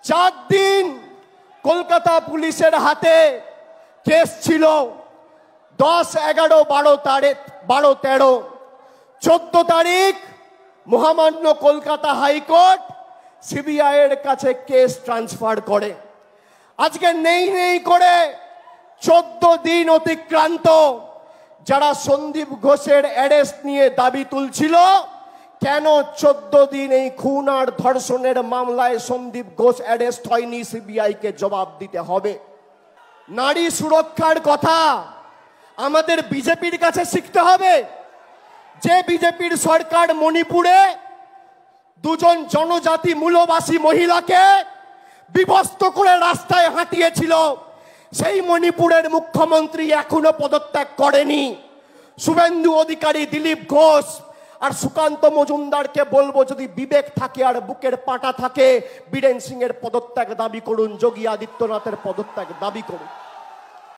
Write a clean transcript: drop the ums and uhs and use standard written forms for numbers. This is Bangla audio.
4 দিন কলকাতা পুলিশের হাতে কেস ছিল। 10, 11, 12 তারিখ 12, 13, 14 তারিখ মহামান্য কলকাতা হাইকোর্ট সিবিআই এর কাছে কেস ট্রান্সফার করে। আজকে নেই নেই করে 14 দিন অতিক্রান্ত। যারা সন্দীপ ঘোষের অ্যারেস্ট নিয়ে দাবি তুলছিল, কেন 14 দিন এই খুন আর ধর্ষণের মামলায় সন্দীপ ঘোষ অ্যারেস্ট হয়নি, সিবিআই কে জবাব দিতে হবে। নারী সুরক্ষার কথা আমাদের বিজেপির কাছে শিখতে হবে। যে বিজেপির সরকার মণিপুরে 2 জনজাতি মূলবাসী মহিলাকে বিভক্ত করে রাস্তায় হাঁটিয়েছিল, সেই মণিপুরের মুখ্যমন্ত্রী এখনো পদত্যাগ করেনি। শুভেন্দু অধিকারী, দিলীপ ঘোষ আর সুকান্ত মজুমদারকে বলবো, যদি বিবেক থাকে আর বুকের পাটা থাকে, বীরেন সিং এর পদত্যাগ দাবি করুন, যোগী আদিত্যনাথের পদত্যাগ দাবি করুন।